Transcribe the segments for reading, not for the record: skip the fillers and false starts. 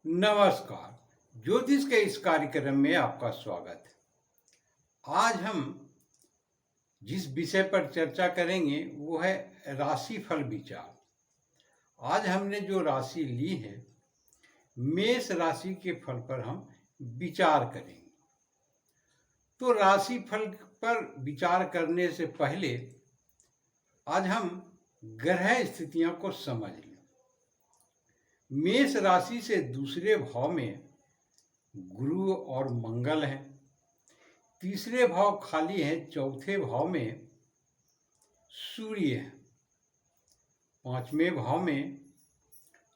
नमस्कार। ज्योतिष के इस कार्यक्रम में आपका स्वागत है। आज हम जिस विषय पर चर्चा करेंगे वो है राशिफल विचार। आज हमने जो राशि ली है, मेष राशि के फल पर हम विचार करेंगे। तो राशिफल पर विचार करने से पहले आज हम ग्रह स्थितियों को समझ लें। मेष राशि से दूसरे भाव में गुरु और मंगल हैं। तीसरे भाव खाली है, चौथे भाव में सूर्य है। पांचवें भाव में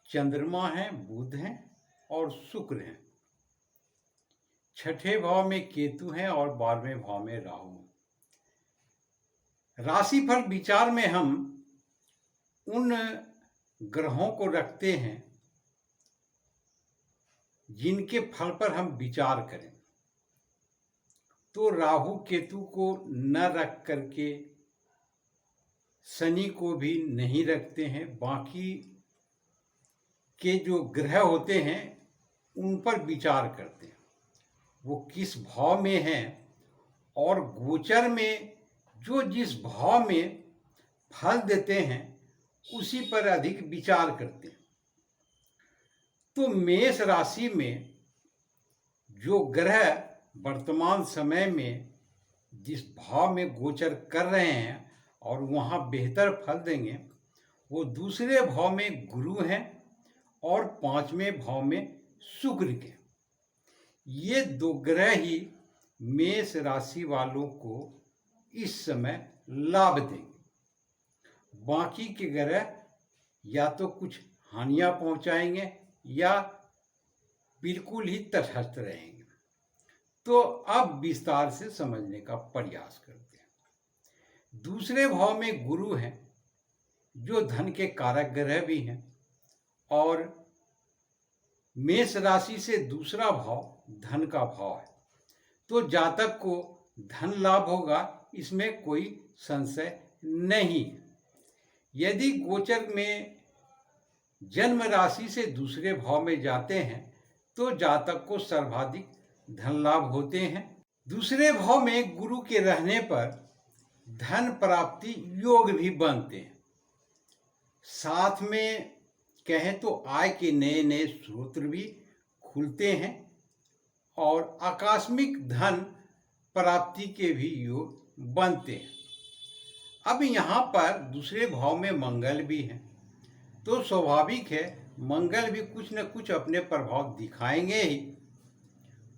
चंद्रमा है, बुध है और शुक्र है। छठे भाव में केतु है और 12वें भाव में राहु है। राशिफल विचार में हम उन ग्रहों को रखते हैं जिनके फल पर हम विचार करें। तो राहु केतु को न रख करके शनि को भी नहीं रखते हैं। बाकी के जो ग्रह होते हैं उन पर विचार करते हैं, वो किस भाव में हैं और गोचर में जो जिस भाव में फल देते हैं उसी पर अधिक विचार करते हैं। तो मेष राशि में जो ग्रह वर्तमान समय में जिस भाव में गोचर कर रहे हैं और वहाँ बेहतर फल देंगे, वो दूसरे भाव में गुरु हैं और पांचवें भाव में शुक्र के। ये दो ग्रह ही मेष राशि वालों को इस समय लाभ देंगे। बाकी के ग्रह या तो कुछ हानियां पहुंचाएंगे या बिल्कुल ही तटस्थ रहेंगे। तो अब विस्तार से समझने का प्रयास करते हैं। दूसरे भाव में गुरु हैं, जो धन के कारक ग्रह भी हैं, और मेष राशि से दूसरा भाव धन का भाव है। तो जातक को धन लाभ होगा, इसमें कोई संशय नहीं है। यदि गोचर में जन्म राशि से दूसरे भाव में जाते हैं तो जातक को सर्वाधिक धन लाभ होते हैं। दूसरे भाव में गुरु के रहने पर धन प्राप्ति योग भी बनते हैं। साथ में कहें तो आय के नए नए स्रोत भी खुलते हैं और आकस्मिक धन प्राप्ति के भी योग बनते हैं। अब यहाँ पर दूसरे भाव में मंगल भी है, तो स्वाभाविक है मंगल भी कुछ न कुछ अपने प्रभाव दिखाएंगे ही।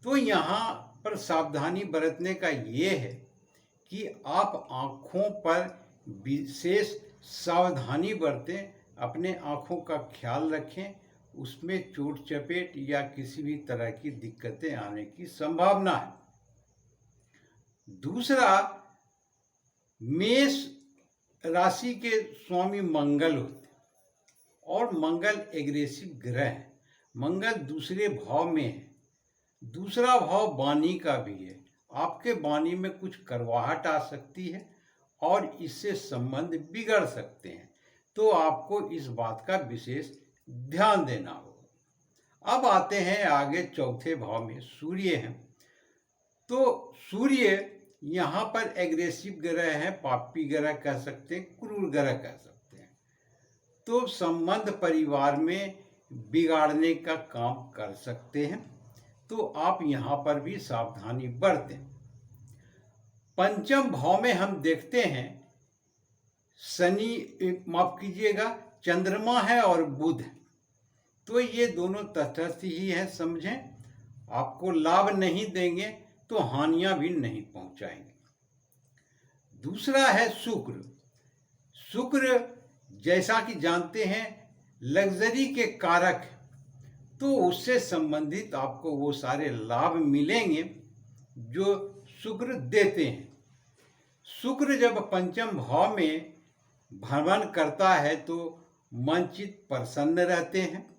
तो यहाँ पर सावधानी बरतने का ये है कि आप आँखों पर विशेष सावधानी बरतें, अपने आँखों का ख्याल रखें, उसमें चोट चपेट या किसी भी तरह की दिक्कतें आने की संभावना है। दूसरा, मेष राशि के स्वामी मंगल होते हैं और मंगल एग्रेसिव ग्रह है। मंगल दूसरे भाव में है। दूसरा भाव वाणी का भी है। आपके वाणी में कुछ करवाहट आ सकती है और इससे संबंध बिगड़ सकते हैं, तो आपको इस बात का विशेष ध्यान देना होगा। अब आते हैं आगे, चौथे भाव में सूर्य है। तो सूर्य यहाँ पर एग्रेसिव ग्रह है, पापी ग्रह कह सकते हैं, क्रूर ग्रह कह सकते हैं। तो संबंध परिवार में बिगाड़ने का काम कर सकते हैं, तो आप यहाँ पर भी सावधानी बरतें। पंचम भाव में हम देखते हैं शनि, माफ कीजिएगा, चंद्रमा है और बुध है। तो ये दोनों तटस्थ ही है, समझें। आपको लाभ नहीं देंगे तो हानियां भी नहीं पहुंचाएंगे। दूसरा है शुक्र। शुक्र जैसा कि जानते हैं लग्जरी के कारक है, तो उससे संबंधित आपको वो सारे लाभ मिलेंगे जो शुक्र देते हैं। शुक्र जब पंचम भाव में भ्रमण करता है तो मन चित्त प्रसन्न रहते हैं,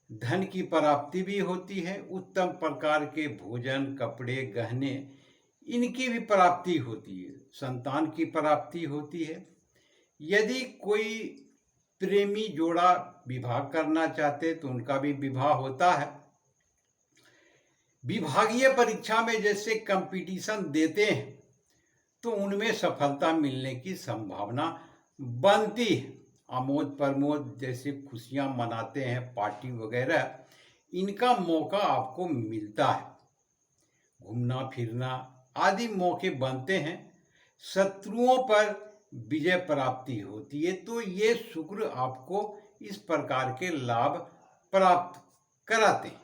धन की प्राप्ति भी होती है, उत्तम प्रकार के भोजन, कपड़े, गहने, इनकी भी प्राप्ति होती है, संतान की प्राप्ति होती है। यदि कोई प्रेमी जोड़ा विवाह करना चाहते तो उनका भी विवाह होता है। विभागीय परीक्षा में जैसे कंपटीशन देते हैं तो उनमें सफलता मिलने की संभावना बनती है। आमोद प्रमोद जैसे खुशियां मनाते हैं, पार्टी वगैरह, इनका मौका आपको मिलता है। घूमना फिरना आदि मौके बनते हैं। शत्रुओं पर विजय प्राप्ति होती है। तो ये शुक्र आपको इस प्रकार के लाभ प्राप्त कराते हैं।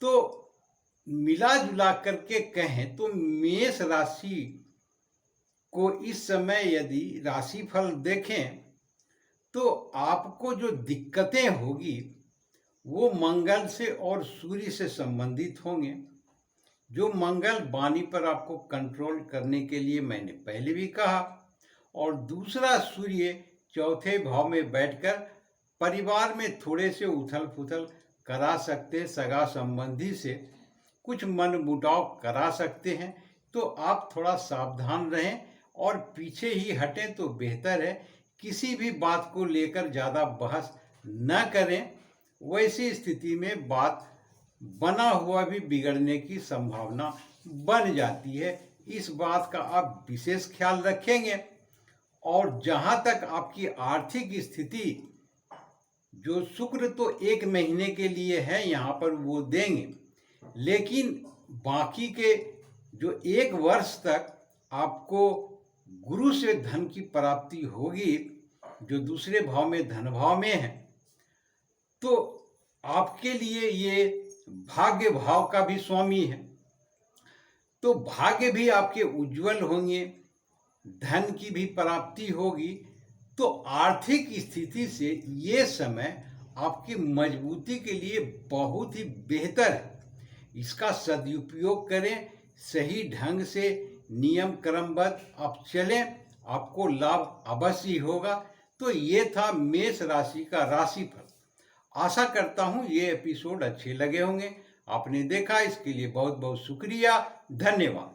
तो मिला जुला करके कहें तो मेष राशि को इस समय यदि राशिफल देखें तो आपको जो दिक्कतें होगी वो मंगल से और सूर्य से संबंधित होंगे। जो मंगल वाणी पर आपको कंट्रोल करने के लिए मैंने पहले भी कहा, और दूसरा सूर्य चौथे भाव में बैठकर परिवार में थोड़े से उथल पुथल करा सकते हैं, सगा संबंधी से कुछ मनमुटाव करा सकते हैं। तो आप थोड़ा सावधान रहें और पीछे ही हटें तो बेहतर है। किसी भी बात को लेकर ज़्यादा बहस न करें, वैसी स्थिति में बात बना हुआ भी बिगड़ने की संभावना बन जाती है। इस बात का आप विशेष ख्याल रखेंगे। और जहाँ तक आपकी आर्थिक स्थिति, जो शुक्र तो 1 महीने के लिए है यहाँ पर वो देंगे, लेकिन बाकी के जो 1 वर्ष तक आपको गुरु से धन की प्राप्ति होगी, जो दूसरे भाव में धन भाव में है। तो आपके लिए ये भाग्य भाव का भी स्वामी है, तो भाग्य भी आपके उज्जवल होंगे, धन की भी प्राप्ति होगी। तो आर्थिक स्थिति से ये समय आपकी मजबूती के लिए बहुत ही बेहतर है। इसका सदुपयोग करें, सही ढंग से नियम क्रमबद्ध आप चलें, आपको लाभ अवश्य होगा। तो ये था मेष राशि का राशिफल। आशा करता हूँ ये एपिसोड अच्छे लगे होंगे। आपने देखा, इसके लिए बहुत बहुत शुक्रिया, धन्यवाद।